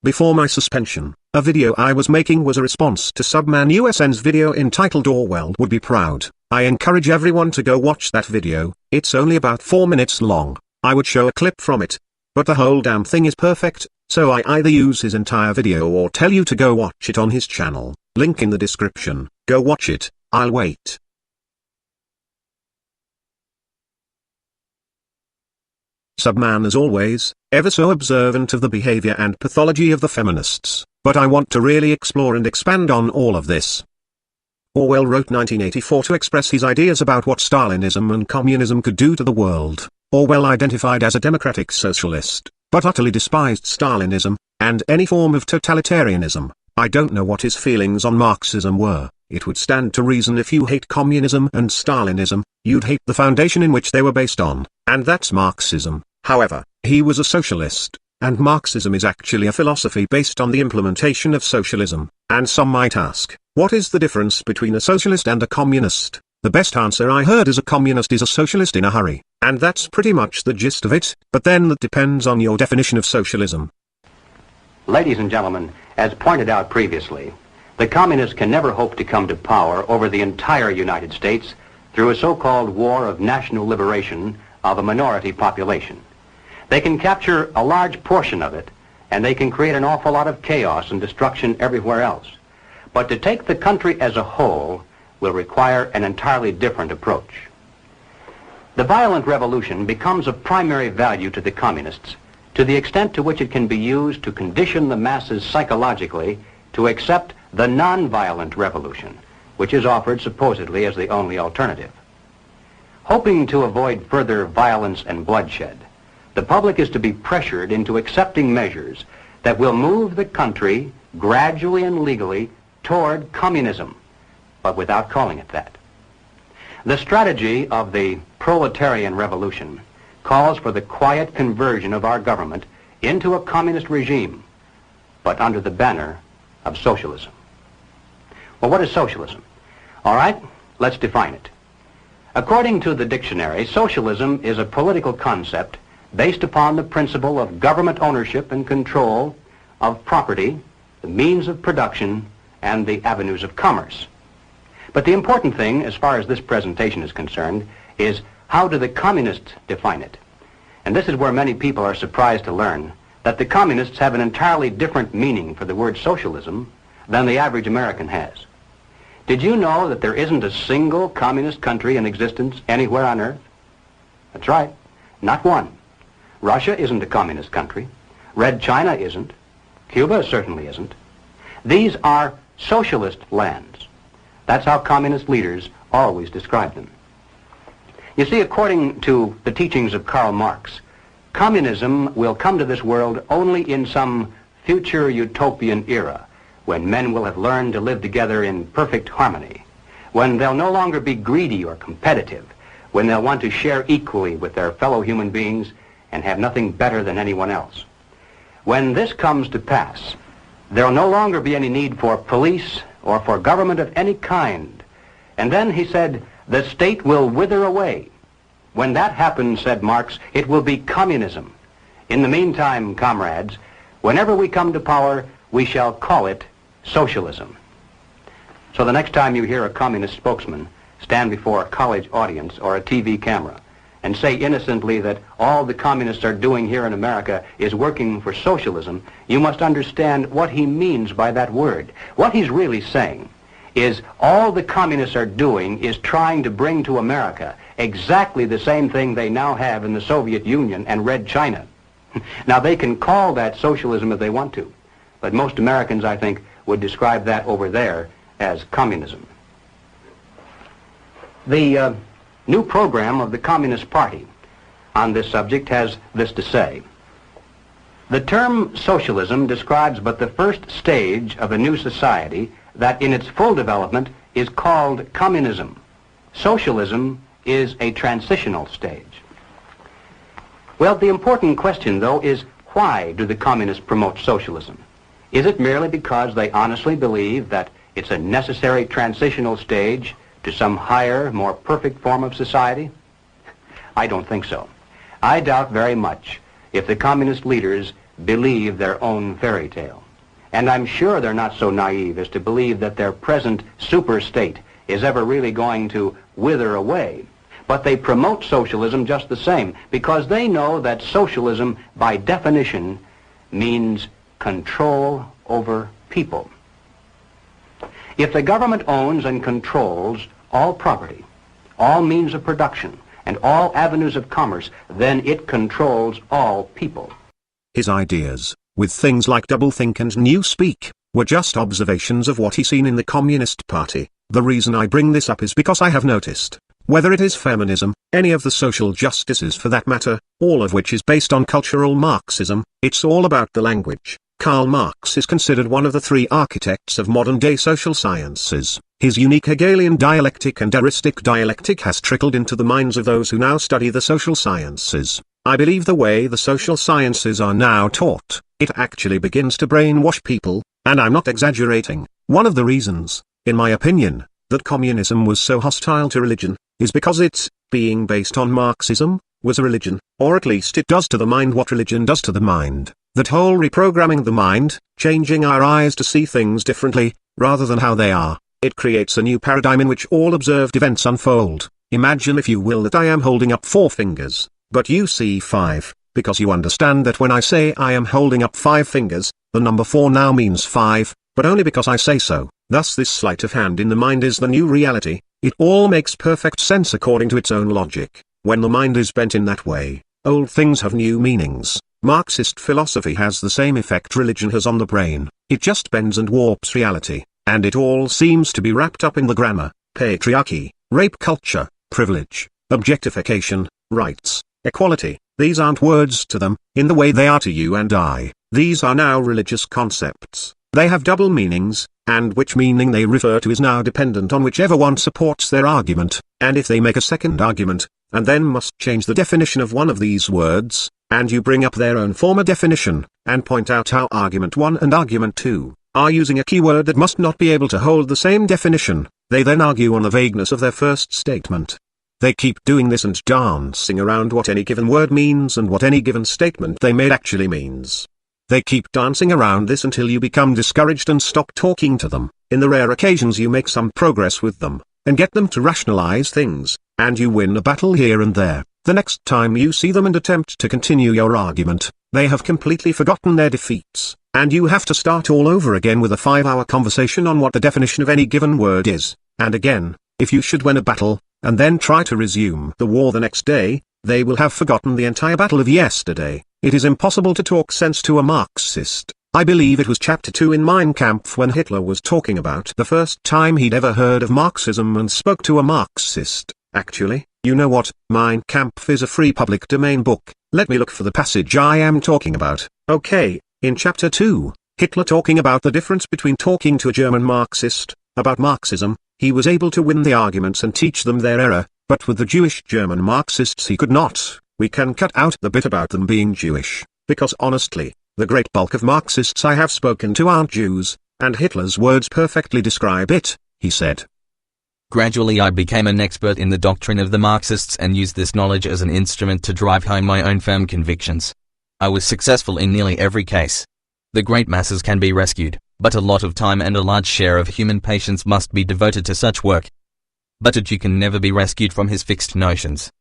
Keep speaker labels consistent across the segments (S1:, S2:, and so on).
S1: Before my suspension, a video I was making was a response to SubMan USN's video entitled Orwell Would Be Proud. I encourage everyone to go watch that video. It's only about 4 minutes long. I would show a clip from it, but the whole damn thing is perfect, so I either use his entire video or tell you to go watch it on his channel. Link in the description. Go watch it. I'll wait. SubMan, as always, ever so observant of the behavior and pathology of the feminists, but I want to really explore and expand on all of this. Orwell wrote 1984 to express his ideas about what Stalinism and communism could do to the world. Orwell identified as a democratic socialist, but utterly despised Stalinism, and any form of totalitarianism. I don't know what his feelings on Marxism were. It would stand to reason if you hate communism and Stalinism, you'd hate the foundation in which they were based on, and that's Marxism. However, he was a socialist, and Marxism is actually a philosophy based on the implementation of socialism, and some might ask, what is the difference between a socialist and a communist? The best answer I heard is a communist is a socialist in a hurry, and that's pretty much the gist of it, but then that depends on your definition of socialism.
S2: Ladies and gentlemen, as pointed out previously, the communists can never hope to come to power over the entire United States through a so-called war of national liberation of a minority population. They can capture a large portion of it, and they can create an awful lot of chaos and destruction everywhere else. But to take the country as a whole will require an entirely different approach. The violent revolution becomes of primary value to the communists to the extent to which it can be used to condition the masses psychologically to accept the non-violent revolution, which is offered supposedly as the only alternative. Hoping to avoid further violence and bloodshed, the public is to be pressured into accepting measures that will move the country gradually and legally toward communism, but without calling it that. The strategy of the proletarian revolution calls for the quiet conversion of our government into a communist regime, but under the banner of socialism. Well, what is socialism? All right, let's define it. According to the dictionary, socialism is a political concept based upon the principle of government ownership and control of property, the means of production, and the avenues of commerce. But the important thing, as far as this presentation is concerned, is how do the communists define it? And this is where many people are surprised to learn that the communists have an entirely different meaning for the word socialism than the average American has. Did you know that there isn't a single communist country in existence anywhere on earth? That's right, not one. Russia isn't a communist country. Red China isn't. Cuba certainly isn't. These are socialist lands. That's how communist leaders always describe them. You see, according to the teachings of Karl Marx, communism will come to this world only in some future utopian era, when men will have learned to live together in perfect harmony, when they'll no longer be greedy or competitive, when they'll want to share equally with their fellow human beings and have nothing better than anyone else. When this comes to pass, there'll no longer be any need for police or for government of any kind. And then, he said, the state will wither away. When that happens, said Marx, it will be communism. In the meantime, comrades, whenever we come to power, we shall call it socialism. So the next time you hear a communist spokesman stand before a college audience or a TV camera and say innocently that all the communists are doing here in America is working for socialism, you must understand what he means by that word. What he's really saying is all the communists are doing is trying to bring to America exactly the same thing they now have in the Soviet Union and Red China. Now, they can call that socialism if they want to, but most Americans, I think, would describe that over there as communism. The new program of the Communist Party on this subject has this to say. The term socialism describes but the first stage of a new society that in its full development is called communism. Socialism is a transitional stage. Well, the important question, though, is why do the communists promote socialism? Is it merely because they honestly believe that it's a necessary transitional stage to some higher, more perfect form of society? I don't think so. I doubt very much if the communist leaders believe their own fairy tale. And I'm sure they're not so naive as to believe that their present super state is ever really going to wither away. But they promote socialism just the same, because they know that socialism, by definition, means control over people. If the government owns and controls all property, all means of production, and all avenues of commerce, then it controls all people.
S1: His ideas, with things like doublethink and newspeak, were just observations of what he's seen in the Communist Party. The reason I bring this up is because I have noticed, whether it is feminism, any of the social justices for that matter, all of which is based on cultural Marxism, it's all about the language. Karl Marx is considered one of the three architects of modern-day social sciences. His unique Hegelian dialectic and eristic dialectic has trickled into the minds of those who now study the social sciences. I believe the way the social sciences are now taught, it actually begins to brainwash people, and I'm not exaggerating. One of the reasons, in my opinion, that communism was so hostile to religion, is because it, being based on Marxism, was a religion, or at least it does to the mind what religion does to the mind. That whole reprogramming the mind, changing our eyes to see things differently, rather than how they are, it creates a new paradigm in which all observed events unfold. Imagine, if you will, that I am holding up 4 fingers, but you see 5, because you understand that when I say I am holding up 5 fingers, the number 4 now means 5, but only because I say so. Thus this sleight of hand in the mind is the new reality. It all makes perfect sense according to its own logic. When the mind is bent in that way, old things have new meanings. Marxist philosophy has the same effect religion has on the brain. It just bends and warps reality, and it all seems to be wrapped up in the grammar, patriarchy, rape culture, privilege, objectification, rights, equality. These aren't words to them, in the way they are to you and I. These are now religious concepts. They have double meanings, and which meaning they refer to is now dependent on whichever one supports their argument, and if they make a second argument, and then must change the definition of one of these words, and you bring up their own former definition, and point out how argument 1 and argument 2 are using a keyword that must not be able to hold the same definition, they then argue on the vagueness of their first statement. They keep doing this and dancing around what any given word means and what any given statement they made actually means. They keep dancing around this until you become discouraged and stop talking to them. In the rare occasions you make some progress with them, and get them to rationalize things, and you win a battle here and there. The next time you see them and attempt to continue your argument, they have completely forgotten their defeats, and you have to start all over again with a 5-hour conversation on what the definition of any given word is. And again, if you should win a battle, and then try to resume the war the next day, they will have forgotten the entire battle of yesterday. It is impossible to talk sense to a Marxist. I believe it was chapter 2 in Mein Kampf when Hitler was talking about the first time he'd ever heard of Marxism and spoke to a Marxist. Actually, you know what, Mein Kampf is a free public domain book. Let me look for the passage I am talking about. Okay, in chapter 2, Hitler talking about the difference between talking to a German Marxist about Marxism, he was able to win the arguments and teach them their error, but with the Jewish German Marxists he could not. We can cut out the bit about them being Jewish, because honestly, the great bulk of Marxists I have spoken to aren't Jews, and Hitler's words perfectly describe it. He said,
S3: "Gradually I became an expert in the doctrine of the Marxists and used this knowledge as an instrument to drive home my own firm convictions. I was successful in nearly every case. The great masses can be rescued, but a lot of time and a large share of human patience must be devoted to such work. But a Jew can never be rescued from his fixed notions.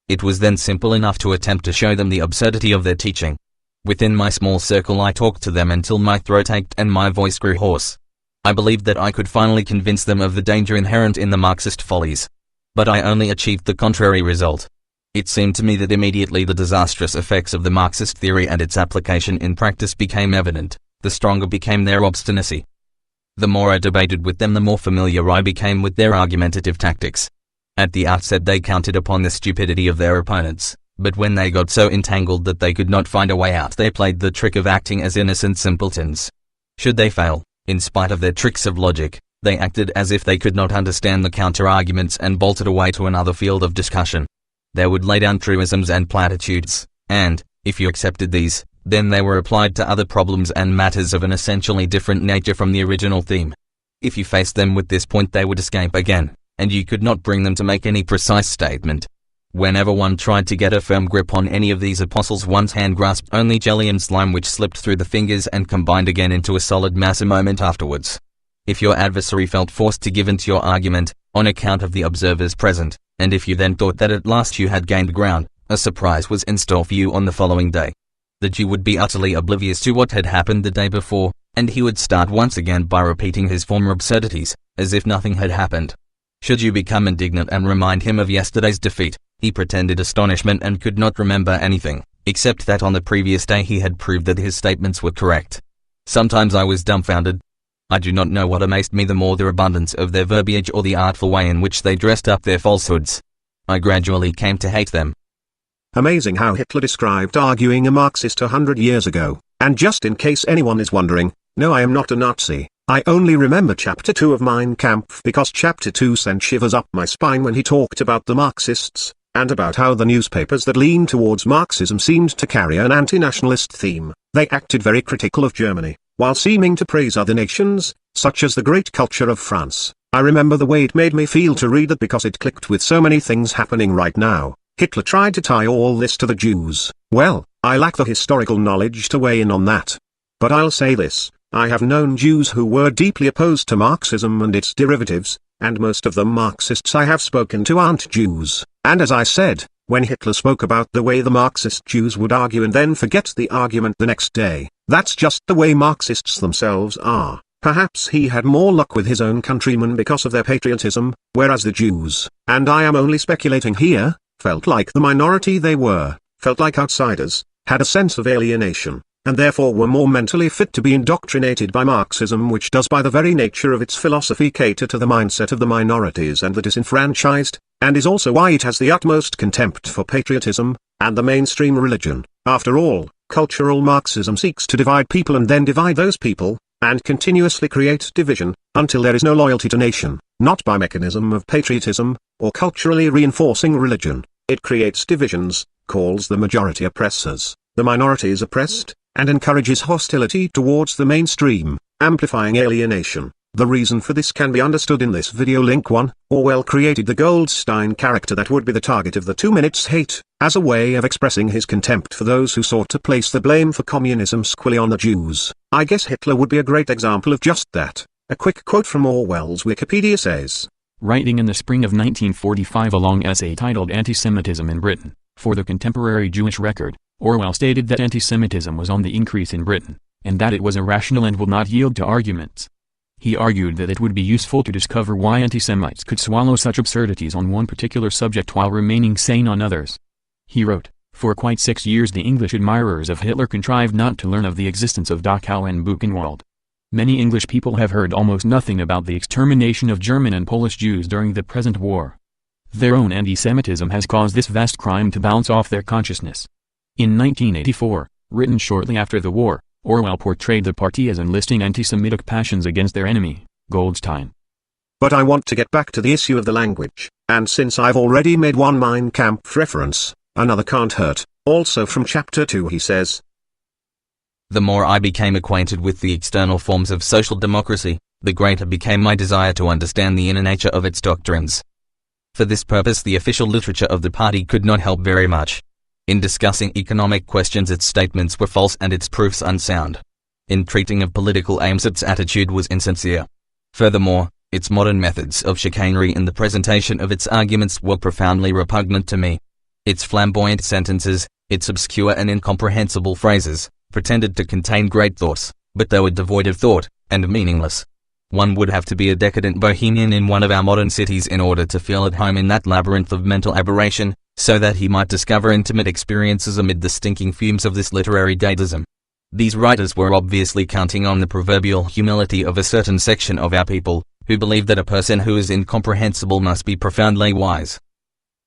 S3: It was then simple enough to attempt to show them the absurdity of their teaching. Within my small circle I talked to them until my throat ached and my voice grew hoarse. I believed that I could finally convince them of the danger inherent in the Marxist follies. But I only achieved the contrary result. It seemed to me that immediately the disastrous effects of the Marxist theory and its application in practice became evident, the stronger became their obstinacy. The more I debated with them, the more familiar I became with their argumentative tactics. At the outset they counted upon the stupidity of their opponents, but when they got so entangled that they could not find a way out, they played the trick of acting as innocent simpletons. Should they fail, in spite of their tricks of logic, they acted as if they could not understand the counter-arguments and bolted away to another field of discussion. They would lay down truisms and platitudes, and, if you accepted these, then they were applied to other problems and matters of an essentially different nature from the original theme. If you faced them with this point they would escape again, and you could not bring them to make any precise statement. Whenever one tried to get a firm grip on any of these apostles, one's hand grasped only jelly and slime, which slipped through the fingers and combined again into a solid mass a moment afterwards. If your adversary felt forced to give in to your argument, on account of the observers present, and if you then thought that at last you had gained ground, a surprise was in store for you on the following day. The Jew would be utterly oblivious to what had happened the day before, and he would start once again by repeating his former absurdities, as if nothing had happened. Should you become indignant and remind him of yesterday's defeat, he pretended astonishment and could not remember anything, except that on the previous day he had proved that his statements were correct. Sometimes I was dumbfounded. I do not know what amazed me the more, the abundance of their verbiage or the artful way in which they dressed up their falsehoods. I gradually came to hate them.
S1: Amazing how Hitler described arguing a Marxist 100 years ago, and just in case anyone is wondering, no, I am not a Nazi. I only remember Chapter 2 of Mein Kampf because Chapter 2 sent shivers up my spine when he talked about the Marxists, and about how the newspapers that leaned towards Marxism seemed to carry an anti-nationalist theme. They acted very critical of Germany, while seeming to praise other nations, such as the great culture of France. I remember the way it made me feel to read that because it clicked with so many things happening right now. Hitler tried to tie all this to the Jews. Well, I lack the historical knowledge to weigh in on that. But I'll say this, I have known Jews who were deeply opposed to Marxism and its derivatives, and most of the Marxists I have spoken to aren't Jews. And as I said, when Hitler spoke about the way the Marxist Jews would argue and then forget the argument the next day, that's just the way Marxists themselves are. Perhaps he had more luck with his own countrymen because of their patriotism, whereas the Jews, and I am only speculating here, felt like the minority they were, felt like outsiders, had a sense of alienation, and therefore were more mentally fit to be indoctrinated by Marxism, which does by the very nature of its philosophy cater to the mindset of the minorities and the disenfranchised, and is also why it has the utmost contempt for patriotism, and the mainstream religion. After all, cultural Marxism seeks to divide people and then divide those people, and continuously create division, until there is no loyalty to nation, not by mechanism of patriotism, or culturally reinforcing religion. It creates divisions, calls the majority oppressors, the minorities oppressed, and encourages hostility towards the mainstream, amplifying alienation. The reason for this can be understood in this video. Link 1, Orwell created the Goldstein character that would be the target of the 2 minutes hate, as a way of expressing his contempt for those who sought to place the blame for communism squarely on the Jews. I guess Hitler would be a great example of just that. A quick quote from Orwell's Wikipedia says,
S4: writing in the spring of 1945 a long essay titled Anti-Semitism in Britain, for the Contemporary Jewish Record, Orwell stated that anti-Semitism was on the increase in Britain, and that it was irrational and would not yield to arguments. He argued that it would be useful to discover why anti-Semites could swallow such absurdities on one particular subject while remaining sane on others. He wrote, for quite 6 years the English admirers of Hitler contrived not to learn of the existence of Dachau and Buchenwald. Many English people have heard almost nothing about the extermination of German and Polish Jews during the present war. Their own anti-Semitism has caused this vast crime to bounce off their consciousness. In 1984, written shortly after the war, Orwell portrayed the party as enlisting anti-Semitic passions against their enemy, Goldstein.
S1: But I want to get back to the issue of the language, and since I've already made one Mein Kampf reference, another can't hurt. Also from Chapter 2 he says,
S3: the more I became acquainted with the external forms of social democracy, the greater became my desire to understand the inner nature of its doctrines. For this purpose the official literature of the party could not help very much. In discussing economic questions its statements were false and its proofs unsound. In treating of political aims its attitude was insincere. Furthermore, its modern methods of chicanery in the presentation of its arguments were profoundly repugnant to me. Its flamboyant sentences, its obscure and incomprehensible phrases, pretended to contain great thoughts, but they were devoid of thought, and meaningless. One would have to be a decadent bohemian in one of our modern cities in order to feel at home in that labyrinth of mental aberration, so that he might discover intimate experiences amid the stinking fumes of this literary dadaism. These writers were obviously counting on the proverbial humility of a certain section of our people, who believe that a person who is incomprehensible must be profoundly wise.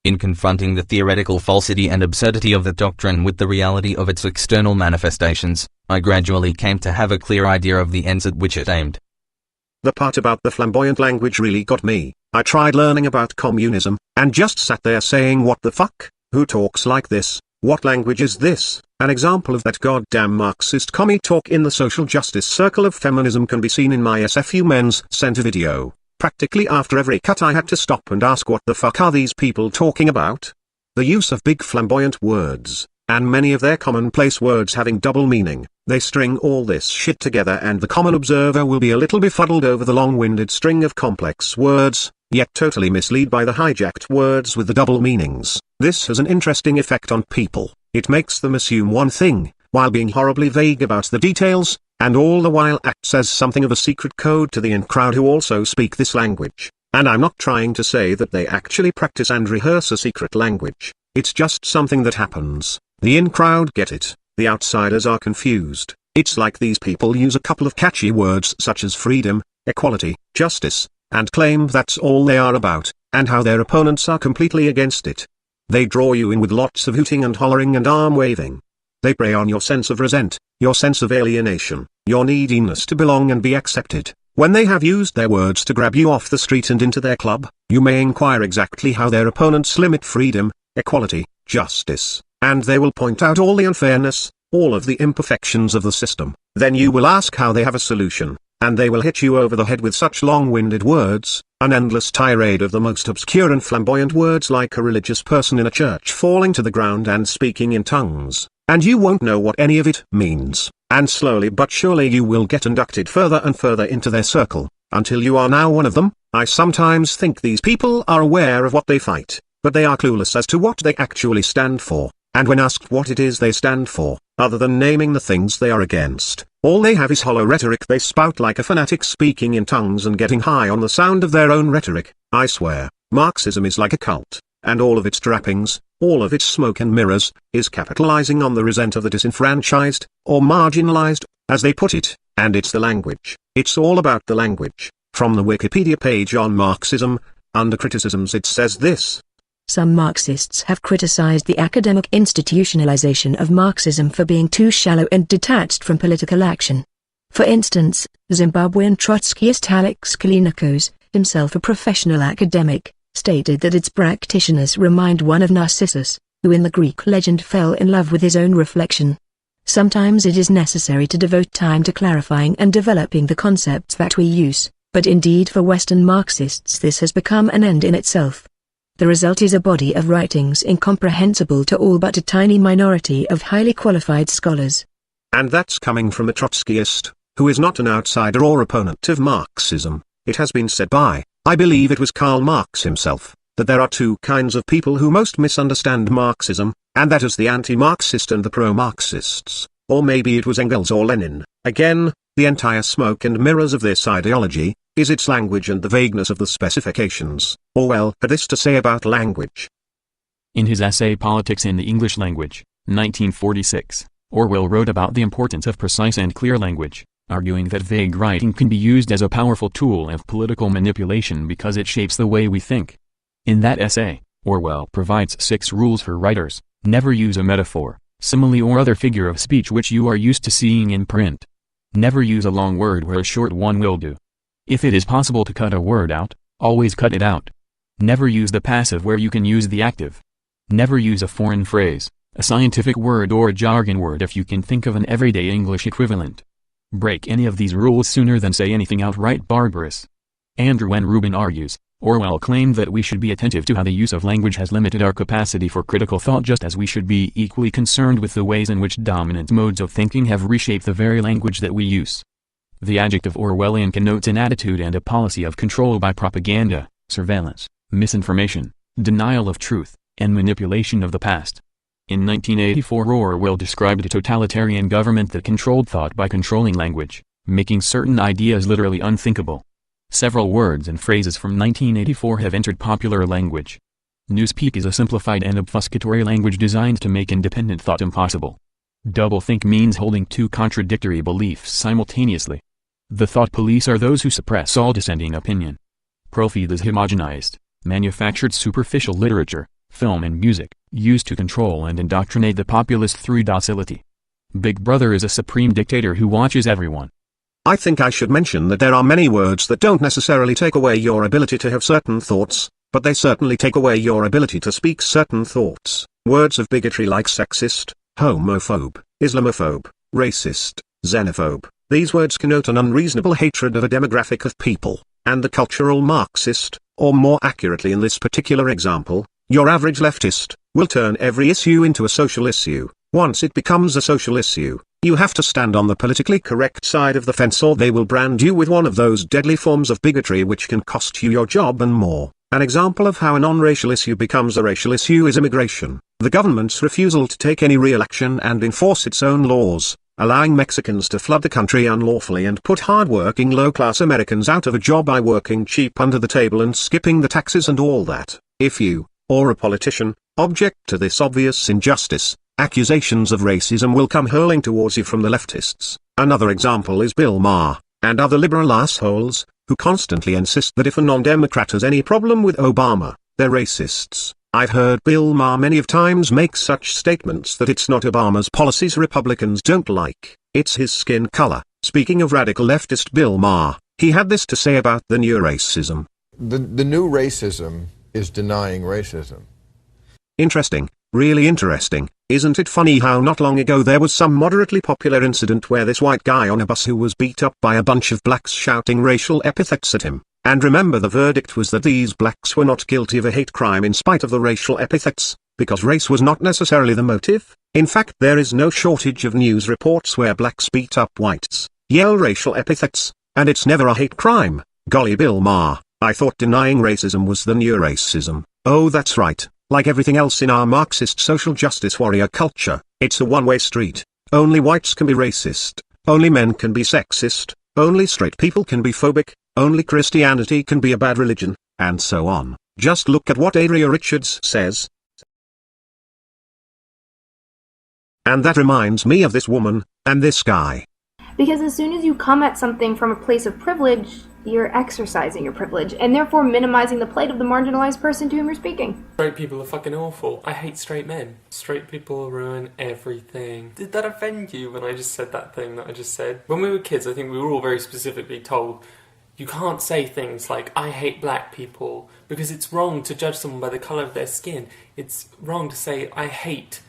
S3: In confronting the theoretical falsity and absurdity of the doctrine with the reality of its external manifestations, I gradually came to have a clear idea of the ends at which it aimed.
S1: The part about the flamboyant language really got me. I tried learning about communism, and just sat there saying what the fuck, who talks like this, what language is this? An example of that goddamn Marxist commie talk in the social justice circle of feminism can be seen in my SFU Men's Center video. Practically after every cut I had to stop and ask what the fuck are these people talking about? The use of big flamboyant words, and many of their commonplace words having double meaning, they string all this shit together and the common observer will be a little befuddled over the long-winded string of complex words, yet totally misled by the hijacked words with the double meanings. This has an interesting effect on people. It makes them assume one thing, while being horribly vague about the details, and all the while acts as something of a secret code to the in-crowd who also speak this language. And I'm not trying to say that they actually practice and rehearse a secret language. It's just something that happens. The in-crowd get it, the outsiders are confused. It's like these people use a couple of catchy words such as freedom, equality, justice, and claim that's all they are about, and how their opponents are completely against it. They draw you in with lots of hooting and hollering and arm waving. They prey on your sense of resent, your sense of alienation, your neediness to belong and be accepted. When they have used their words to grab you off the street and into their club, you may inquire exactly how their opponents limit freedom, equality, justice, and they will point out all the unfairness, all of the imperfections of the system. Then you will ask how they have a solution, and they will hit you over the head with such long-winded words, an endless tirade of the most obscure and flamboyant words like a religious person in a church falling to the ground and speaking in tongues, and you won't know what any of it means. And slowly but surely you will get inducted further and further into their circle, until you are now one of them. I sometimes think these people are aware of what they fight, but they are clueless as to what they actually stand for, and when asked what it is they stand for, other than naming the things they are against, all they have is hollow rhetoric they spout like a fanatic speaking in tongues and getting high on the sound of their own rhetoric. I swear, Marxism is like a cult, and all of its trappings, all of its smoke and mirrors, is capitalizing on the resent of the disenfranchised, or marginalized, as they put it, and it's the language. It's all about the language. From the Wikipedia page on Marxism, under criticisms it says this.
S5: Some Marxists have criticized the academic institutionalization of Marxism for being too shallow and detached from political action. For instance, Zimbabwean Trotskyist Alex Kalinikos, himself a professional academic, stated that its practitioners remind one of Narcissus, who in the Greek legend fell in love with his own reflection. Sometimes it is necessary to devote time to clarifying and developing the concepts that we use, but indeed for Western Marxists this has become an end in itself. The result is a body of writings incomprehensible to all but a tiny minority of highly qualified scholars.
S1: And that's coming from a Trotskyist, who is not an outsider or opponent of Marxism. It has been said by, I believe it was Karl Marx himself, that there are two kinds of people who most misunderstand Marxism, and that is the anti-Marxist and the pro-Marxists, or maybe it was Engels or Lenin. Again, the entire smoke and mirrors of this ideology, is its language and the vagueness of the specifications. Orwell had this to say about language.
S4: In his essay Politics in the English Language, 1946, Orwell wrote about the importance of precise and clear language, arguing that vague writing can be used as a powerful tool of political manipulation because it shapes the way we think. In that essay, Orwell provides 6 rules for writers. Never use a metaphor, simile or other figure of speech which you are used to seeing in print. Never use a long word where a short one will do. If it is possible to cut a word out, always cut it out. Never use the passive where you can use the active. Never use a foreign phrase, a scientific word or a jargon word if you can think of an everyday English equivalent. Break any of these rules sooner than say anything outright barbarous. Andrew N. Rubin argues, Orwell claimed that we should be attentive to how the use of language has limited our capacity for critical thought, just as we should be equally concerned with the ways in which dominant modes of thinking have reshaped the very language that we use. The adjective Orwellian connotes an attitude and a policy of control by propaganda, surveillance, misinformation, denial of truth, and manipulation of the past. In 1984, Orwell described a totalitarian government that controlled thought by controlling language, making certain ideas literally unthinkable. Several words and phrases from 1984 have entered popular language. Newspeak is a simplified and obfuscatory language designed to make independent thought impossible. Doublethink means holding two contradictory beliefs simultaneously. The thought police are those who suppress all dissenting opinion. Profeed is homogenized, manufactured superficial literature, film and music, used to control and indoctrinate the populace through docility. Big Brother is a supreme dictator who watches everyone.
S1: I think I should mention that there are many words that don't necessarily take away your ability to have certain thoughts, but they certainly take away your ability to speak certain thoughts. Words of bigotry like sexist, homophobe, Islamophobe, racist, xenophobe. These words connote an unreasonable hatred of a demographic of people, and the cultural Marxist, or more accurately in this particular example, Your average leftist will turn every issue into a social issue. Once it becomes a social issue, you have to stand on the politically correct side of the fence, or they will brand you with one of those deadly forms of bigotry which can cost you your job and more. An example of how a non-racial issue becomes a racial issue is immigration. The government's refusal to take any real action and enforce its own laws, allowing Mexicans to flood the country unlawfully and put hard-working low-class Americans out of a job by working cheap under the table and skipping the taxes and all that. If you, or a politician, object to this obvious injustice, accusations of racism will come hurling towards you from the leftists. Another example is Bill Maher, and other liberal assholes, who constantly insist that if a non-Democrat has any problem with Obama, they're racists. I've heard Bill Maher many of times make such statements that it's not Obama's policies Republicans don't like, it's his skin color. Speaking of radical leftist Bill Maher, he had this to say about the new racism.
S6: The new racism is denying racism.
S1: Interesting, really interesting. Isn't it funny how not long ago there was some moderately popular incident where this white guy on a bus who was beat up by a bunch of blacks shouting racial epithets at him, and remember the verdict was that these blacks were not guilty of a hate crime in spite of the racial epithets, because race was not necessarily the motive. In fact, there is no shortage of news reports where blacks beat up whites, yell racial epithets, and it's never a hate crime. Golly, Bill Maher, I thought denying racism was the new racism. Oh, that's right. Like everything else in our Marxist social justice warrior culture, it's a one-way street. Only whites can be racist, only men can be sexist, only straight people can be phobic, only Christianity can be a bad religion, and so on. Just look at what Aria Richards says. And that reminds me of this woman, and this guy.
S7: Because as soon as you come at something from a place of privilege, you're exercising your privilege, and therefore minimizing the plight of the marginalized person to whom you're speaking.
S8: Straight people are fucking awful. I hate straight men. Straight people ruin everything. Did that offend you when I just said that thing that I just said? When we were kids, I think we were all very specifically told, you can't say things like, I hate black people, because it's wrong to judge someone by the colour of their skin. It's wrong to say, I hate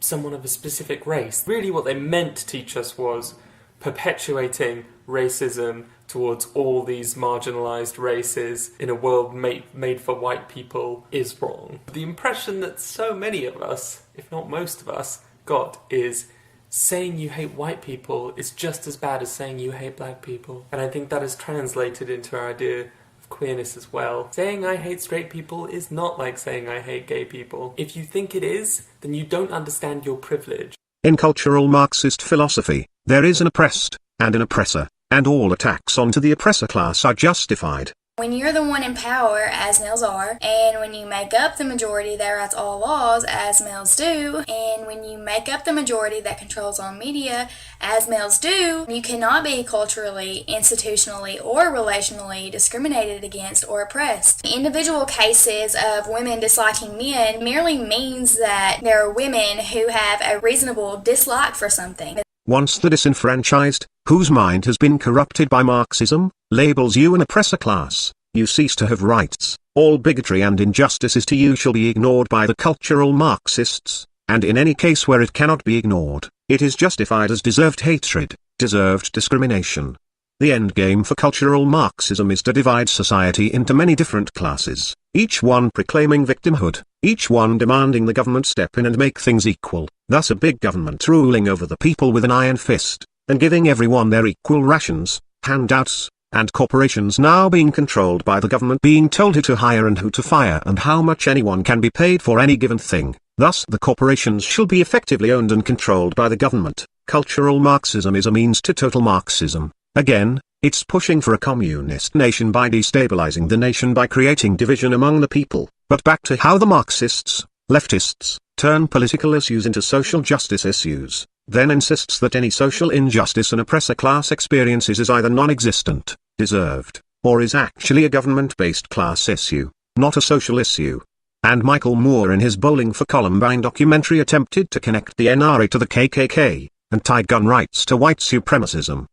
S8: someone of a specific race. Really what they meant to teach us was perpetuating racism towards all these marginalised races in a world made for white people is wrong. The impression that so many of us, if not most of us, got is saying you hate white people is just as bad as saying you hate black people. And I think that is translated into our idea of queerness as well. Saying I hate straight people is not like saying I hate gay people. If you think it is, then you don't understand your privilege.
S1: In cultural Marxist philosophy, there is an oppressed, and an oppressor, and all attacks onto the oppressor class are justified.
S9: When you're the one in power, as males are, and when you make up the majority that writes all laws, as males do, and when you make up the majority that controls all media, as males do, you cannot be culturally, institutionally, or relationally discriminated against or oppressed. Individual cases of women disliking men merely means that there are women who have a reasonable dislike for something.
S1: Once the disenfranchised, whose mind has been corrupted by Marxism, labels you an oppressor class, you cease to have rights. All bigotry and injustices to you shall be ignored by the cultural Marxists, and in any case where it cannot be ignored, it is justified as deserved hatred, deserved discrimination. The endgame for cultural Marxism is to divide society into many different classes, each one proclaiming victimhood, each one demanding the government step in and make things equal, thus a big government ruling over the people with an iron fist, and giving everyone their equal rations, handouts, and corporations now being controlled by the government being told who to hire and who to fire and how much anyone can be paid for any given thing. Thus the corporations shall be effectively owned and controlled by the government. Cultural Marxism is a means to total Marxism. Again, it's pushing for a communist nation by destabilizing the nation by creating division among the people. But back to how the Marxists, leftists, turn political issues into social justice issues, then insists that any social injustice an oppressor class experiences is either non-existent, deserved, or is actually a government-based class issue, not a social issue. And Michael Moore in his Bowling for Columbine documentary attempted to connect the NRA to the KKK, and tie gun rights to white supremacism.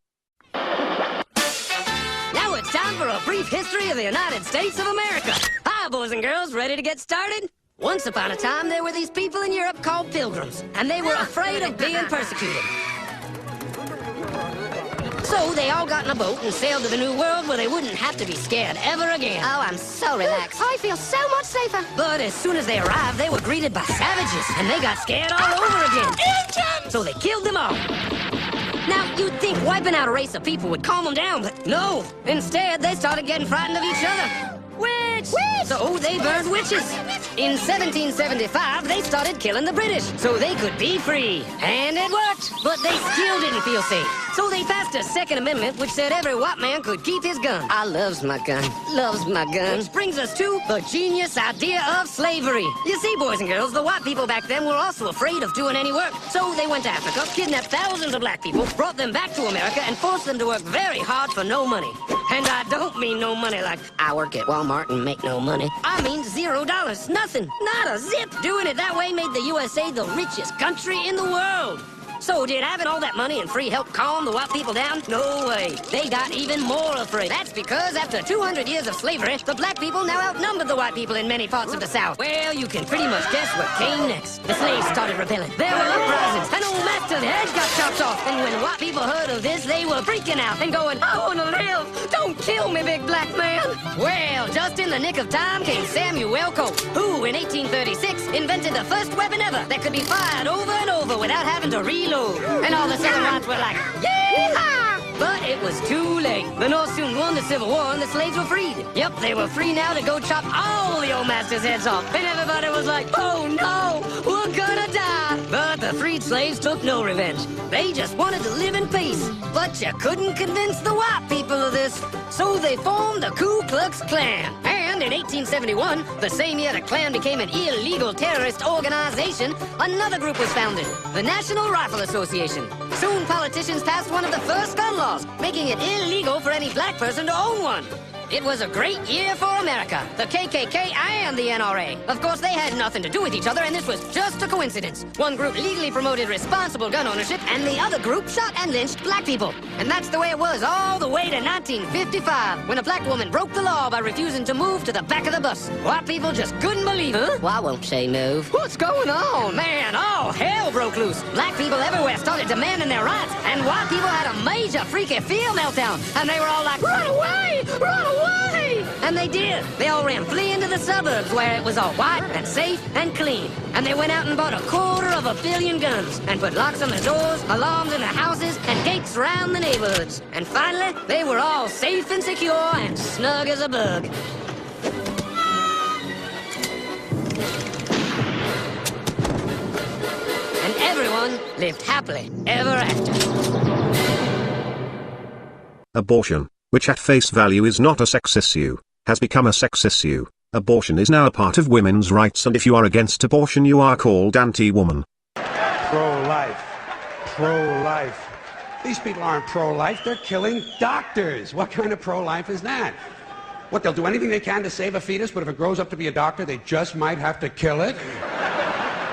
S10: Now it's time for a brief history of the United States of America. Hi, boys and girls, ready to get started? Once upon a time, there were these people in Europe called pilgrims, and they were afraid of being persecuted. So So they all got in a boat and sailed to the new world where they wouldn't have to be scared ever again.
S11: Oh, I'm so relaxed.
S10: I feel so much safer. But as soon as they arrived, they were greeted by savages, and they got scared all over again. Indians! So they killed them all. Now, you'd think wiping out a race of people would calm them down, but no. Instead, they started getting frightened of each other. Witch! So they burned witches. In 1775, they started killing the British so they could be free. And it worked, but they still didn't feel safe. So they passed a Second Amendment which said every white man could keep his gun. I loves my gun. Loves my gun. Which brings us to the genius idea of slavery. You see, boys and girls, the white people back then were also afraid of doing any work. So they went to Africa, kidnapped thousands of black people, brought them back to America, and forced them to work very hard for no money. And I don't mean no money like I work at Walmart and make no money. I mean $0. Nothing. Not a zip. Doing it that way made the USA the richest country in the world. So did having all that money and free help calm the white people down? No way. They got even more afraid. That's because after 200 years of slavery, the black people now outnumbered the white people in many parts of the South. Well, you can pretty much guess what came next. The slaves started rebelling. There were uprisings. An old master's head got chopped off. And when white people heard of this, they were freaking out and going, I want to live. Don't kill me, big black man. Well, just in the nick of time came Samuel Colt, who in 1836 invented the first weapon ever that could be fired over and over without having to reload. And all the Southern whites were like, yeah! But it was too late. The North soon won the Civil War and the slaves were freed. Yep, they were free now to go chop all the old masters' heads off. And everybody was like, oh no, we're gonna die. But the freed slaves took no revenge. They just wanted to live in peace. But you couldn't convince the white people of this. So they formed the Ku Klux Klan. And in 1871, the same year the Klan became an illegal terrorist organization, another group was founded, the National Rifle Association. Soon politicians passed one of the first gun laws, making it illegal for any black person to own one. It was a great year for America, the KKK and the NRA. Of course, they had nothing to do with each other, and this was just a coincidence. One group legally promoted responsible gun ownership, and the other group shot and lynched black people. And that's the way it was all the way to 1955, when a black woman broke the law by refusing to move to the back of the bus. White people just couldn't believe it. Huh? Why won't she move? What's going on? Man, all hell broke loose. Black people everywhere started demanding their rights, and white people had a major freaky fear meltdown, and they were all like, run away! Run away! And they did. They all ran fleeing to the suburbs where it was all white and safe and clean. And they went out and bought 250 million guns and put locks on the doors, alarms in the houses, and gates around the neighborhoods. And finally, they were all safe and secure and snug as a bug. And everyone lived happily ever after.
S1: Abortion, which at face value is not a sex issue, has become a sex issue. Abortion is now a part of women's rights, and if you are against abortion, you are called anti-woman.
S12: Pro-life. Pro-life. These people aren't pro-life, they're killing doctors. What kind of pro-life is that? What, they'll do anything they can to save a fetus, but if it grows up to be a doctor, they just might have to kill it?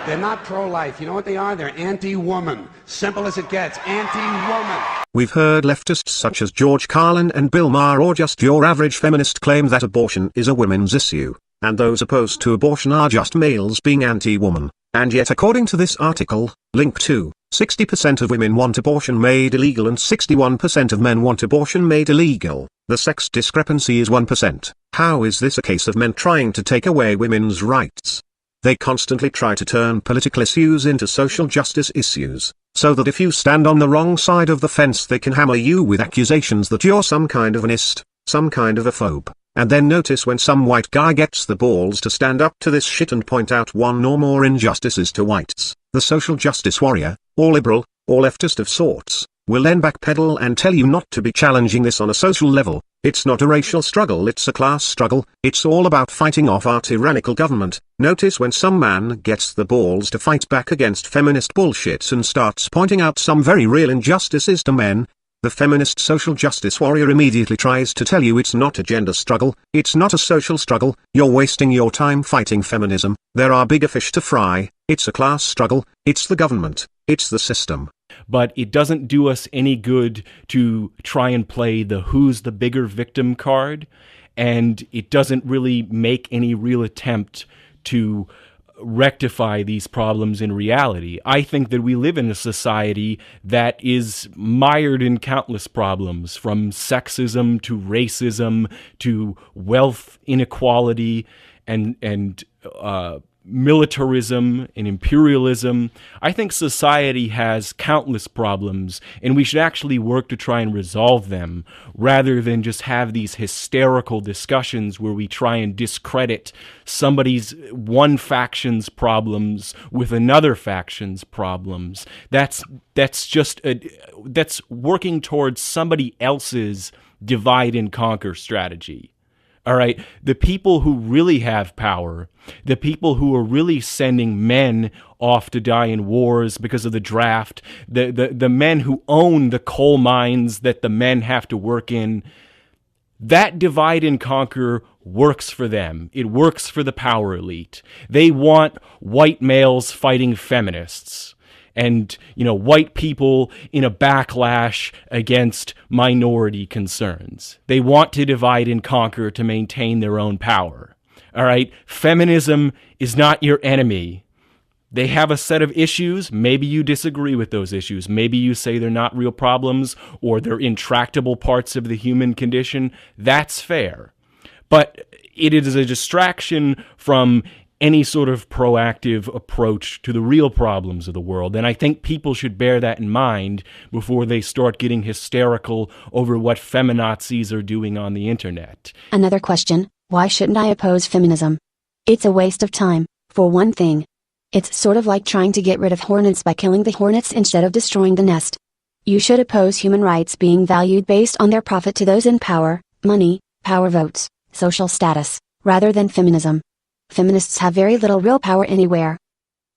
S12: They're not pro-life. You know what they are? They're anti-woman. Simple as it gets. Anti-woman.
S1: We've heard leftists such as George Carlin and Bill Maher, or just your average feminist, claim that abortion is a women's issue, and those opposed to abortion are just males being anti-woman. And yet, according to this article, link to, 60% of women want abortion made illegal and 61% of men want abortion made illegal. The sex discrepancy is 1%. How is this a case of men trying to take away women's rights? They constantly try to turn political issues into social justice issues, so that if you stand on the wrong side of the fence they can hammer you with accusations that you're some kind of an ist, some kind of a phobe. And then notice when some white guy gets the balls to stand up to this shit and point out one or more injustices to whites, the social justice warrior, or liberal, or leftist of sorts, will then backpedal and tell you not to be challenging this on a social level. It's not a racial struggle, it's a class struggle. It's all about fighting off our tyrannical government. Notice when some man gets the balls to fight back against feminist bullshit and starts pointing out some very real injustices to men, the feminist social justice warrior immediately tries to tell you it's not a gender struggle, it's not a social struggle, you're wasting your time fighting feminism, there are bigger fish to fry, it's a class struggle, it's the government, it's the system.
S13: But it doesn't do us any good to try and play the who's the bigger victim card, and it doesn't really make any real attempt to rectify these problems in reality. I think that we live in a society that is mired in countless problems, from sexism to racism to wealth inequality and militarism and imperialism. I think society has countless problems, and we should actually work to try and resolve them, rather than just have these hysterical discussions where we try and discredit one faction's problems with another faction's problems. That's working towards somebody else's divide and conquer strategy. All right, the people who really have power, the people who are really sending men off to die in wars because of the draft, the men who own the coal mines that the men have to work in, that divide and conquer works for them. It works for the power elite. They want white males fighting feminists, and, white people in a backlash against minority concerns. They want to divide and conquer to maintain their own power. All right? Feminism is not your enemy. They have a set of issues. Maybe you disagree with those issues. Maybe you say they're not real problems or they're intractable parts of the human condition. That's fair. But it is a distraction from any sort of proactive approach to the real problems of the world. And I think people should bear that in mind before they start getting hysterical over what feminazis are doing on the internet.
S11: Another question: why shouldn't I oppose feminism? It's a waste of time, for one thing. It's sort of like trying to get rid of hornets by killing the hornets instead of destroying the nest. You should oppose human rights being valued based on their profit to those in power, money, power votes, social status, rather than feminism. Feminists have very little real power anywhere.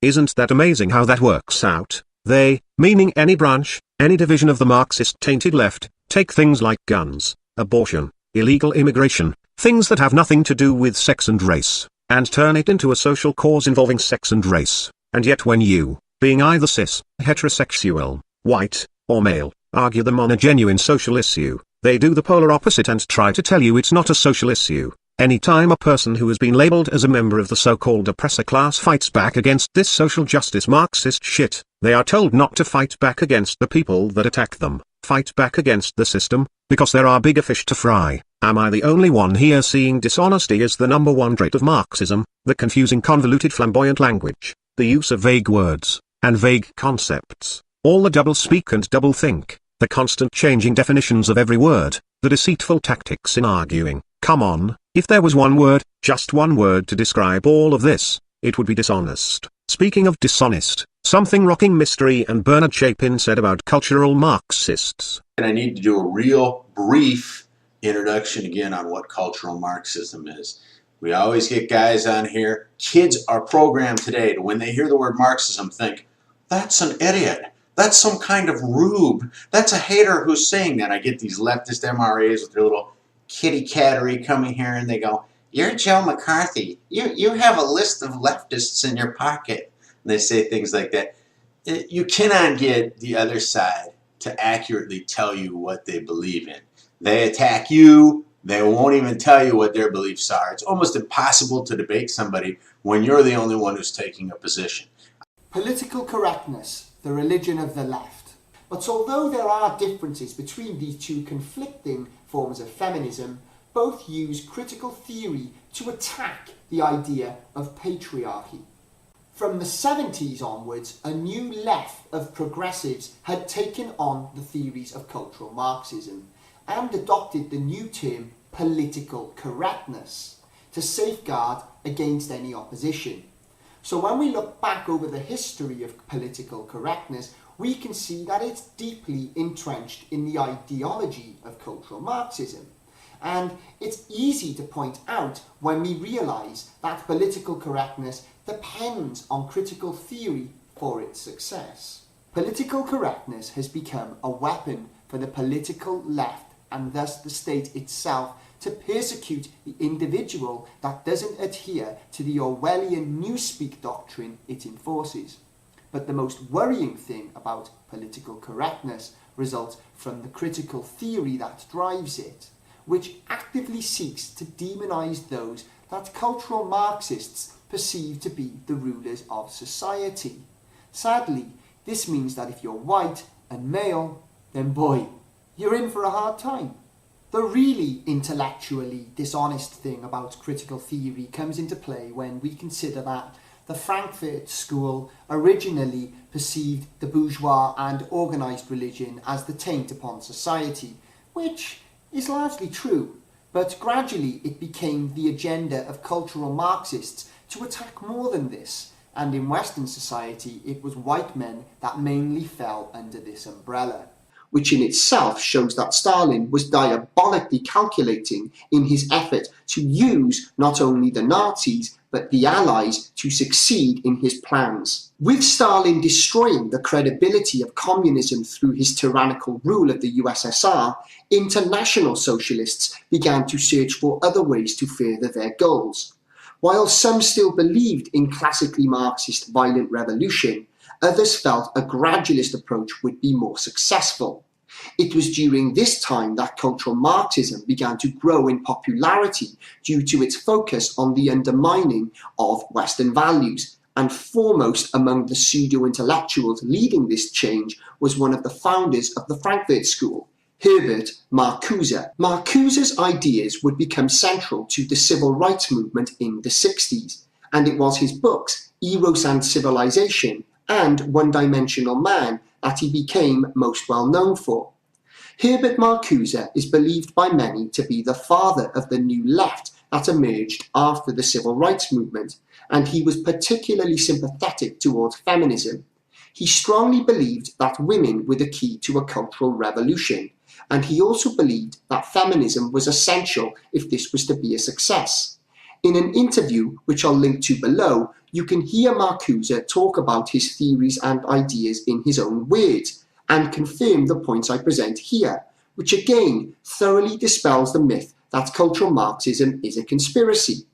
S1: Isn't that amazing how that works out? They, meaning any branch, any division of the Marxist-tainted left, take things like guns, abortion, illegal immigration, things that have nothing to do with sex and race, and turn it into a social cause involving sex and race. And yet when you, being either cis, heterosexual, white, or male, argue them on a genuine social issue, they do the polar opposite and try to tell you it's not a social issue. Anytime a person who has been labeled as a member of the so-called oppressor class fights back against this social justice Marxist shit, they are told not to fight back against the people that attack them, fight back against the system, because there are bigger fish to fry. Am I the only one here seeing dishonesty as the number one trait of Marxism, the confusing, convoluted, flamboyant language, the use of vague words, and vague concepts, all the double-speak and double-think, the constant changing definitions of every word, the deceitful tactics in arguing? Come on, if there was one word, just one word to describe all of this, it would be dishonest. Speaking of dishonest, something RockingMrE and Bernard Chapin said about cultural Marxists.
S14: And I need to do a real brief introduction again on what cultural Marxism is. We always get guys on here. Kids are programmed today to, when they hear the word Marxism, think, that's an idiot. That's some kind of rube. That's a hater who's saying that. I get these leftist MRAs with their little kitty cattery coming here and they go, you're Joe McCarthy. You have a list of leftists in your pocket. And they say things like that. You cannot get the other side to accurately tell you what they believe in. They attack you. They won't even tell you what their beliefs are. It's almost impossible to debate somebody when you're the only one who's taking a position.
S15: Political correctness, the religion of the left. But although there are differences between these two conflicting forms of feminism, both use critical theory to attack the idea of patriarchy. From the 70s onwards, a new left of progressives had taken on the theories of cultural Marxism and adopted the new term political correctness to safeguard against any opposition. So when we look back over the history of political correctness, we can see that it's deeply entrenched in the ideology of cultural Marxism. And it's easy to point out when we realise that political correctness depends on critical theory for its success. Political correctness has become a weapon for the political left and thus the state itself to persecute the individual that doesn't adhere to the Orwellian newspeak doctrine it enforces. But the most worrying thing about political correctness results from the critical theory that drives it, which actively seeks to demonise those that cultural Marxists perceived to be the rulers of society. Sadly, this means that if you're white and male, then boy, you're in for a hard time. The really intellectually dishonest thing about critical theory comes into play when we consider that the Frankfurt School originally perceived the bourgeois and organised religion as the taint upon society, which is largely true, but gradually it became the agenda of cultural Marxists to attack more than this, and in Western society it was white men that mainly fell under this umbrella. Which in itself shows that Stalin was diabolically calculating in his effort to use not only the Nazis but the Allies to succeed in his plans. With Stalin destroying the credibility of communism through his tyrannical rule of the USSR, international socialists began to search for other ways to further their goals. While some still believed in classically Marxist violent revolution, others felt a gradualist approach would be more successful. It was during this time that cultural Marxism began to grow in popularity due to its focus on the undermining of Western values, and foremost among the pseudo-intellectuals leading this change was one of the founders of the Frankfurt School, Herbert Marcuse. Marcuse's ideas would become central to the civil rights movement in the 60s, and it was his books, Eros and Civilization and One-Dimensional Man, that he became most well known for. Herbert Marcuse is believed by many to be the father of the new left that emerged after the civil rights movement, and he was particularly sympathetic towards feminism. He strongly believed that women were the key to a cultural revolution, and he also believed that feminism was essential if this was to be a success. In an interview, which I'll link to below, you can hear Marcuse talk about his theories and ideas in his own words, and confirm the points I present here, which again thoroughly dispels the myth that cultural Marxism is a conspiracy.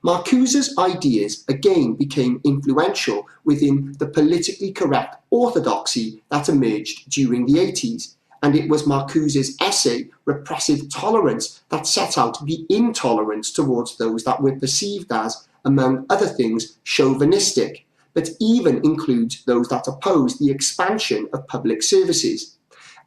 S15: Marcuse's ideas again became influential within the politically correct orthodoxy that emerged during the 80s, and it was Marcuse's essay, Repressive Tolerance, that set out the intolerance towards those that were perceived as, among other things, chauvinistic, but even includes those that oppose the expansion of public services.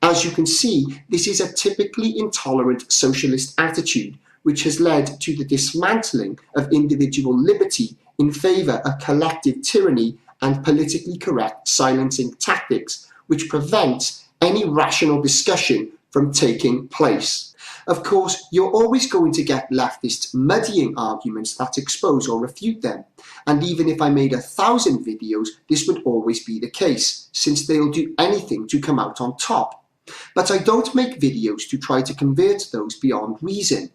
S15: As you can see, this is a typically intolerant socialist attitude, which has led to the dismantling of individual liberty in favour of collective tyranny and politically correct silencing tactics, which prevents any rational discussion from taking place. Of course, you're always going to get leftists muddying arguments that expose or refute them, and even if I made 1,000 videos, this would always be the case, since they'll do anything to come out on top. But I don't make videos to try to convert those beyond reason.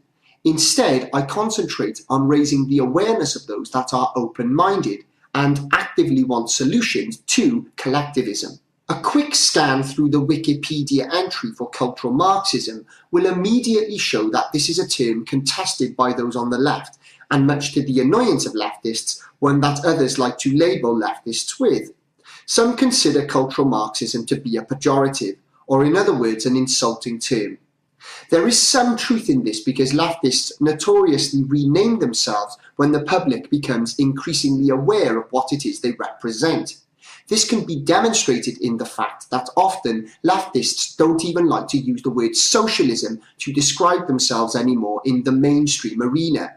S15: Instead, I concentrate on raising the awareness of those that are open-minded and actively want solutions to collectivism. A quick scan through the Wikipedia entry for cultural Marxism will immediately show that this is a term contested by those on the left, and much to the annoyance of leftists, one that others like to label leftists with. Some consider cultural Marxism to be a pejorative, or in other words, an insulting term. There is some truth in this because leftists notoriously rename themselves when the public becomes increasingly aware of what it is they represent. This can be demonstrated in the fact that often leftists don't even like to use the word socialism to describe themselves anymore in the mainstream arena.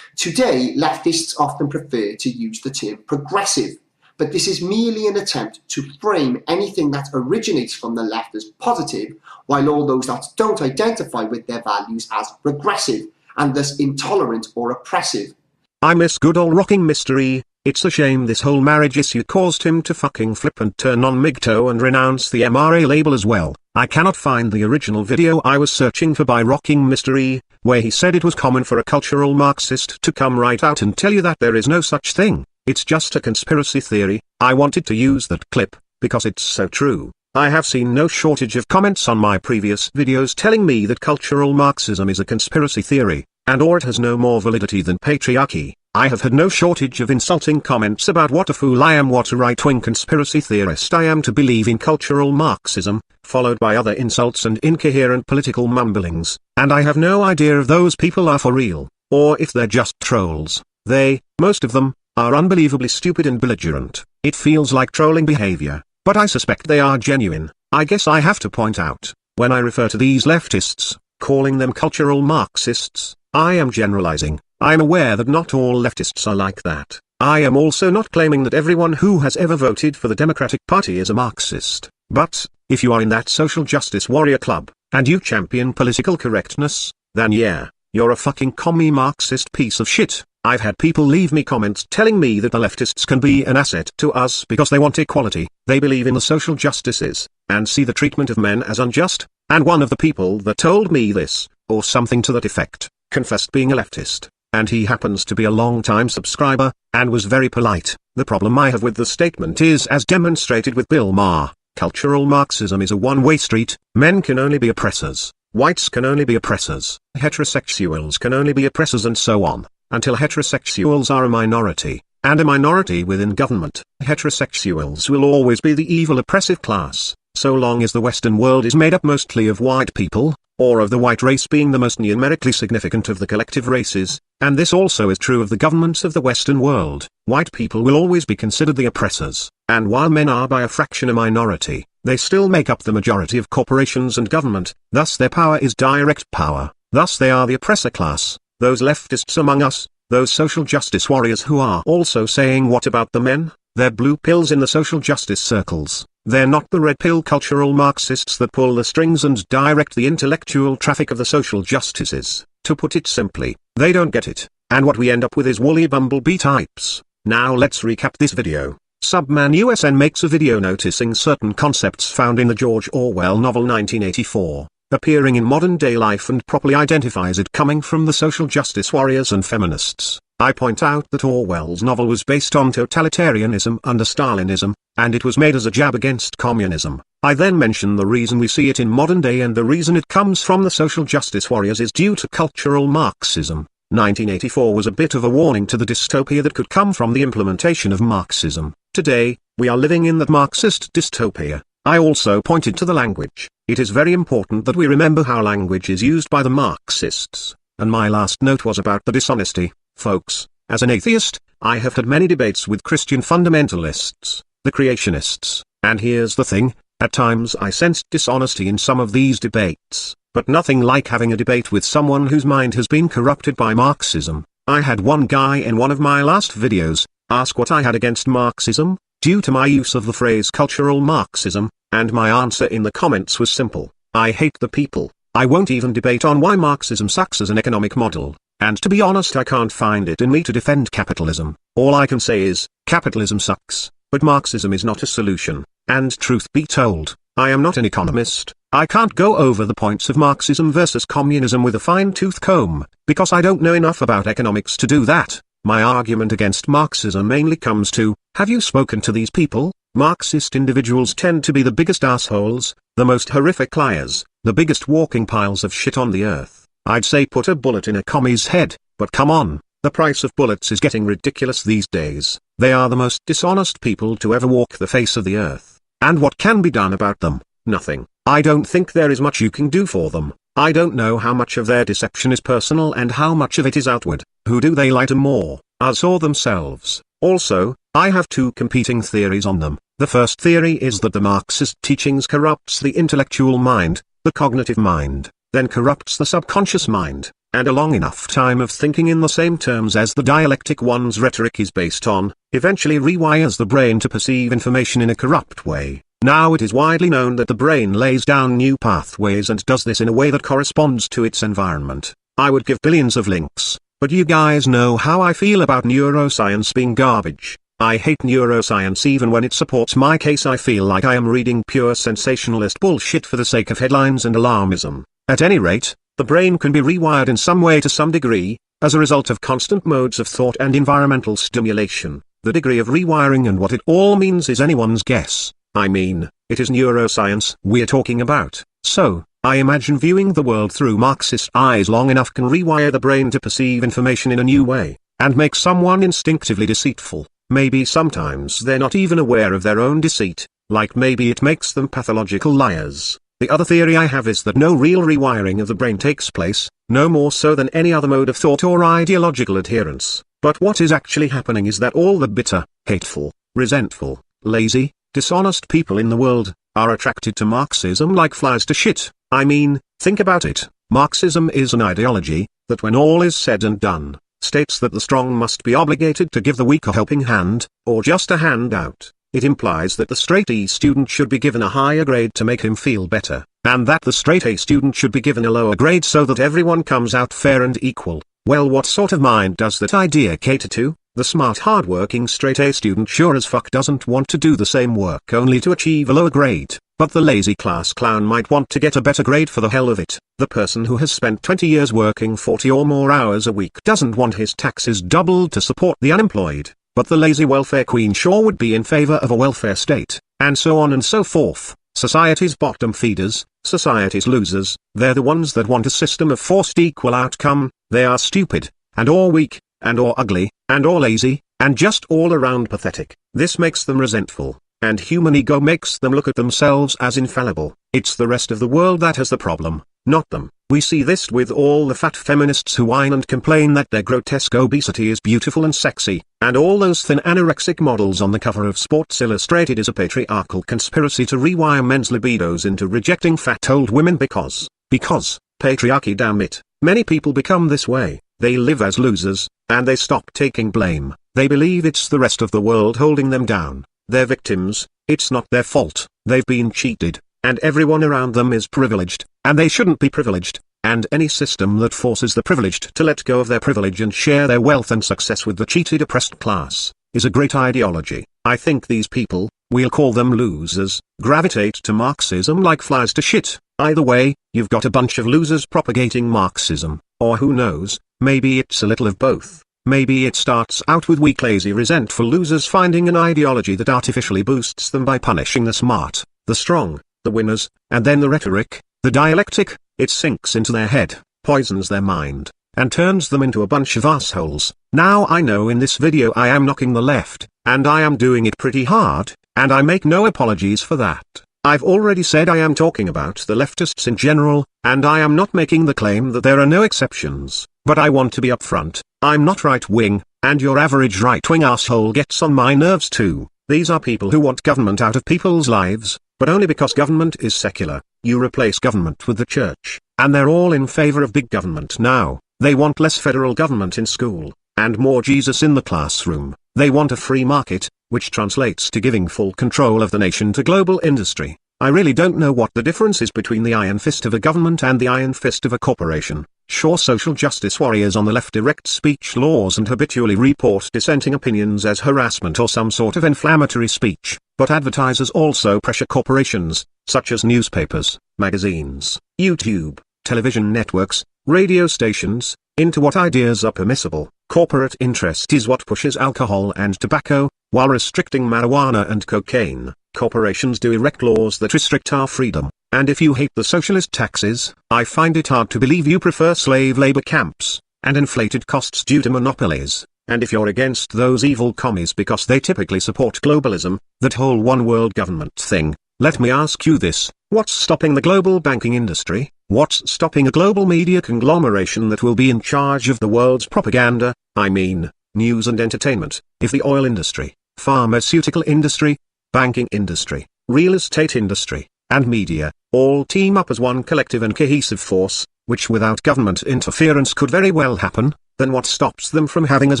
S15: Today, leftists often prefer to use the term progressive, but this is merely an attempt to frame anything that originates from the left as positive, while all those that don't identify with their values as regressive, and thus intolerant or oppressive.
S1: I miss good old RockingMrE. It's a shame this whole marriage issue caused him to fucking flip and turn on MGTOW and renounce the MRA label as well. I cannot find the original video I was searching for by RockingMrE, where he said it was common for a cultural Marxist to come right out and tell you that there is no such thing, it's just a conspiracy theory. I wanted to use that clip, because it's so true. I have seen no shortage of comments on my previous videos telling me that cultural Marxism is a conspiracy theory, and or it has no more validity than patriarchy. I have had no shortage of insulting comments about what a fool I am, what a right-wing conspiracy theorist I am to believe in cultural Marxism, followed by other insults and incoherent political mumblings, and I have no idea if those people are for real, or if they're just trolls. They, most of them, are unbelievably stupid and belligerent. It feels like trolling behavior, but I suspect they are genuine. I guess I have to point out, when I refer to these leftists, calling them cultural Marxists, I am generalizing. I am aware that not all leftists are like that. I am also not claiming that everyone who has ever voted for the Democratic Party is a Marxist. But, if you are in that social justice warrior club, and you champion political correctness, then yeah, you're a fucking commie Marxist piece of shit. I've had people leave me comments telling me that the leftists can be an asset to us because they want equality, they believe in the social justices, and see the treatment of men as unjust, and one of the people that told me this, or something to that effect, confessed being a leftist, and he happens to be a long-time subscriber, and was very polite. The problem I have with the statement is as demonstrated with Bill Maher. Cultural Marxism is a one-way street. Men can only be oppressors, whites can only be oppressors, heterosexuals can only be oppressors, and so on, until heterosexuals are a minority, and a minority within government. Heterosexuals will always be the evil oppressive class, so long as the Western world is made up mostly of white people, or of the white race being the most numerically significant of the collective races, and this also is true of the governments of the Western world. White people will always be considered the oppressors, and while men are by a fraction a minority, they still make up the majority of corporations and government, thus their power is direct power, thus they are the oppressor class. Those leftists among us, those social justice warriors who are also saying what about the men? They're blue pills in the social justice circles. They're not the red pill cultural Marxists that pull the strings and direct the intellectual traffic of the social justices. To put it simply, they don't get it, and what we end up with is woolly bumblebee types. Now let's recap this video. SubMan USN makes a video noticing certain concepts found in the George Orwell novel 1984, appearing in modern-day life, and properly identifies it coming from the social justice warriors and feminists. I point out that Orwell's novel was based on totalitarianism under Stalinism, and it was made as a jab against communism. I then mention the reason we see it in modern day, and the reason it comes from the social justice warriors is due to cultural Marxism. 1984 was a bit of a warning to the dystopia that could come from the implementation of Marxism. Today, we are living in that Marxist dystopia. I also pointed to the language. It is very important that we remember how language is used by the Marxists. And my last note was about the dishonesty. Folks, as an atheist, I have had many debates with Christian fundamentalists, the creationists, and here's the thing, at times I sensed dishonesty in some of these debates, but nothing like having a debate with someone whose mind has been corrupted by Marxism. I had one guy in one of my last videos ask what I had against Marxism, due to my use of the phrase cultural Marxism, and my answer in the comments was simple: I hate the people. I won't even debate on why Marxism sucks as an economic model. And to be honest, I can't find it in me to defend capitalism. All I can say is, capitalism sucks, but Marxism is not a solution. And truth be told, I am not an economist. I can't go over the points of Marxism versus communism with a fine-tooth comb, because I don't know enough about economics to do that. My argument against Marxism mainly comes to, have you spoken to these people? Marxist individuals tend to be the biggest assholes, the most horrific liars, the biggest walking piles of shit on the earth. I'd say put a bullet in a commie's head, but come on, the price of bullets is getting ridiculous these days. They are the most dishonest people to ever walk the face of the earth. And what can be done about them? Nothing. I don't think there is much you can do for them. I don't know how much of their deception is personal and how much of it is outward. Who do they lie to more, us or themselves? Also, I have two competing theories on them. The first theory is that the Marxist teachings corrupts the intellectual mind, the cognitive mind, then corrupts the subconscious mind, and a long enough time of thinking in the same terms as the dialectic one's rhetoric is based on, eventually rewires the brain to perceive information in a corrupt way. Now it is widely known that the brain lays down new pathways and does this in a way that corresponds to its environment. I would give billions of links, but you guys know how I feel about neuroscience being garbage. I hate neuroscience even when it supports my case. I feel like I am reading pure sensationalist bullshit for the sake of headlines and alarmism. At any rate, the brain can be rewired in some way to some degree, as a result of constant modes of thought and environmental stimulation. The degree of rewiring and what it all means is anyone's guess. I mean, it is neuroscience we're talking about. So, I imagine viewing the world through Marxist eyes long enough can rewire the brain to perceive information in a new way, and make someone instinctively deceitful. Maybe sometimes they're not even aware of their own deceit, like maybe it makes them pathological liars. The other theory I have is that no real rewiring of the brain takes place, no more so than any other mode of thought or ideological adherence. But what is actually happening is that all the bitter, hateful, resentful, lazy, dishonest people in the world are attracted to Marxism like flies to shit. I mean, think about it. Marxism is an ideology that, when all is said and done, states that the strong must be obligated to give the weak a helping hand, or just a handout. It implies that the straight E student should be given a higher grade to make him feel better, and that the straight A student should be given a lower grade so that everyone comes out fair and equal. Well, what sort of mind does that idea cater to? The smart, hard-working straight A student sure as fuck doesn't want to do the same work only to achieve a lower grade, but the lazy class clown might want to get a better grade for the hell of it. The person who has spent 20 years working 40 or more hours a week doesn't want his taxes doubled to support the unemployed, but the lazy welfare queen sure would be in favor of a welfare state, and so on and so forth. Society's bottom feeders, society's losers, they're the ones that want a system of forced equal outcome. They are stupid, and or weak, and or ugly, and or lazy, and just all around pathetic. This makes them resentful, and human ego makes them look at themselves as infallible. It's the rest of the world that has the problem, not them. We see this with all the fat feminists who whine and complain that their grotesque obesity is beautiful and sexy, and all those thin anorexic models on the cover of Sports Illustrated is a patriarchal conspiracy to rewire men's libidos into rejecting fat old women because patriarchy, damn it. Many people become this way. They live as losers, and they stop taking blame. They believe it's the rest of the world holding them down. They're victims, it's not their fault. They've been cheated, and everyone around them is privileged, and they shouldn't be privileged. And any system that forces the privileged to let go of their privilege and share their wealth and success with the cheated oppressed class is a great ideology. I think these people, we'll call them losers, gravitate to Marxism like flies to shit. Either way, you've got a bunch of losers propagating Marxism, or who knows, maybe it's a little of both. Maybe it starts out with weak, lazy, resentful losers finding an ideology that artificially boosts them by punishing the smart, the strong, the winners, and then the rhetoric, the dialectic, it sinks into their head, poisons their mind, and turns them into a bunch of assholes. Now I know in this video I am knocking the left, and I am doing it pretty hard, and I make no apologies for that. I've already said I am talking about the leftists in general, and I am not making the claim that there are no exceptions, but I want to be upfront. I'm not right-wing, and your average right-wing asshole gets on my nerves too. These are people who want government out of people's lives, but only because government is secular. You replace government with the church, and they're all in favor of big government now. They want less federal government in school, and more Jesus in the classroom. They want a free market, which translates to giving full control of the nation to global industry. I really don't know what the difference is between the iron fist of a government and the iron fist of a corporation. Sure, social justice warriors on the left direct speech laws and habitually report dissenting opinions as harassment or some sort of inflammatory speech, but advertisers also pressure corporations, such as newspapers, magazines, YouTube, television networks, radio stations, into what ideas are permissible. Corporate interest is what pushes alcohol and tobacco, while restricting marijuana and cocaine. Corporations do erect laws that restrict our freedom, and if you hate the socialist taxes, I find it hard to believe you prefer slave labor camps, and inflated costs due to monopolies, and if you're against those evil commies because they typically support globalism, that whole one world government thing. Let me ask you this, what's stopping the global banking industry? What's stopping a global media conglomeration that will be in charge of the world's propaganda, I mean, news and entertainment, if the oil industry, pharmaceutical industry, banking industry, real estate industry, and media, all team up as one collective and cohesive force, which without government interference could very well happen, then what stops them from having as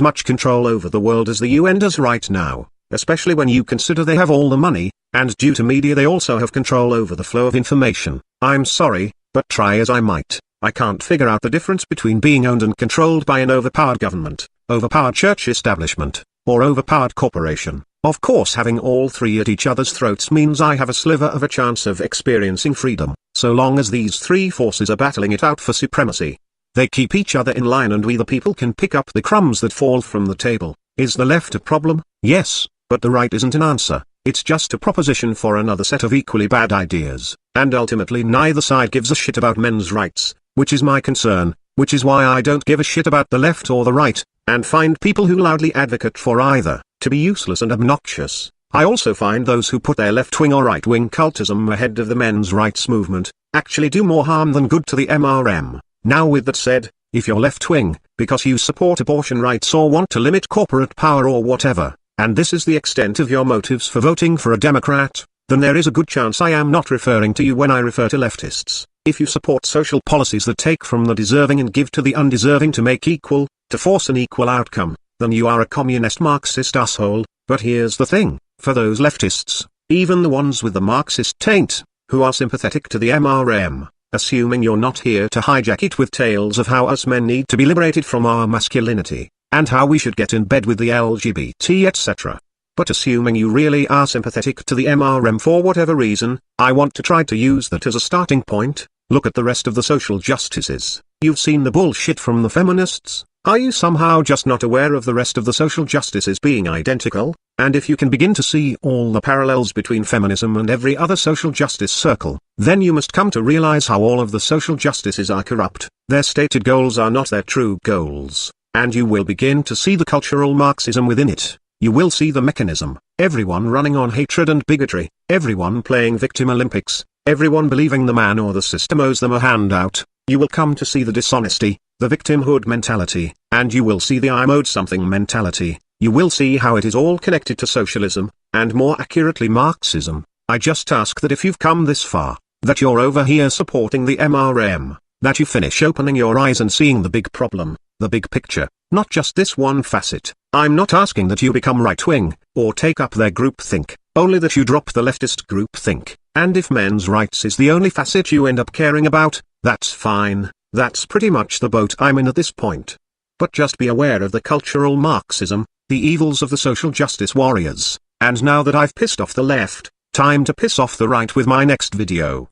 S1: much control over the world as the UN does right now, especially when you consider they have all the money, and due to media they also have control over the flow of information? I'm sorry, but try as I might, I can't figure out the difference between being owned and controlled by an overpowered government, overpowered church establishment, or overpowered corporation. Of course, having all three at each other's throats means I have a sliver of a chance of experiencing freedom, so long as these three forces are battling it out for supremacy. They keep each other in line and we the people can pick up the crumbs that fall from the table. Is the left a problem? Yes, but the right isn't an answer. It's just a proposition for another set of equally bad ideas, and ultimately neither side gives a shit about men's rights, which is my concern, which is why I don't give a shit about the left or the right, and find people who loudly advocate for either to be useless and obnoxious. I also find those who put their left-wing or right-wing cultism ahead of the men's rights movement actually do more harm than good to the MRM. Now with that said, if you're left-wing, because you support abortion rights or want to limit corporate power or whatever, and this is the extent of your motives for voting for a Democrat, then there is a good chance I am not referring to you when I refer to leftists. If you support social policies that take from the deserving and give to the undeserving to make equal, to force an equal outcome, then you are a communist Marxist asshole. But here's the thing, for those leftists, even the ones with the Marxist taint, who are sympathetic to the MRM, assuming you're not here to hijack it with tales of how us men need to be liberated from our masculinity, and how we should get in bed with the LGBT etc. But assuming you really are sympathetic to the MRM for whatever reason, I want to try to use that as a starting point. Look at the rest of the social justices. You've seen the bullshit from the feminists. Are you somehow just not aware of the rest of the social justices being identical? And if you can begin to see all the parallels between feminism and every other social justice circle, then you must come to realize how all of the social justices are corrupt. Their stated goals are not their true goals. And you will begin to see the cultural Marxism within it. You will see the mechanism, everyone running on hatred and bigotry, everyone playing victim Olympics, everyone believing the man or the system owes them a handout. You will come to see the dishonesty, the victimhood mentality, and you will see the I'm owed something mentality. You will see how it is all connected to socialism, and more accurately Marxism. I just ask that if you've come this far, that you're over here supporting the MRM, that you finish opening your eyes and seeing the big problem, the big picture, not just this one facet. I'm not asking that you become right-wing, or take up their groupthink, only that you drop the leftist groupthink. And if men's rights is the only facet you end up caring about, that's fine. That's pretty much the boat I'm in at this point. But just be aware of the cultural Marxism, the evils of the social justice warriors. And now that I've pissed off the left, time to piss off the right with my next video.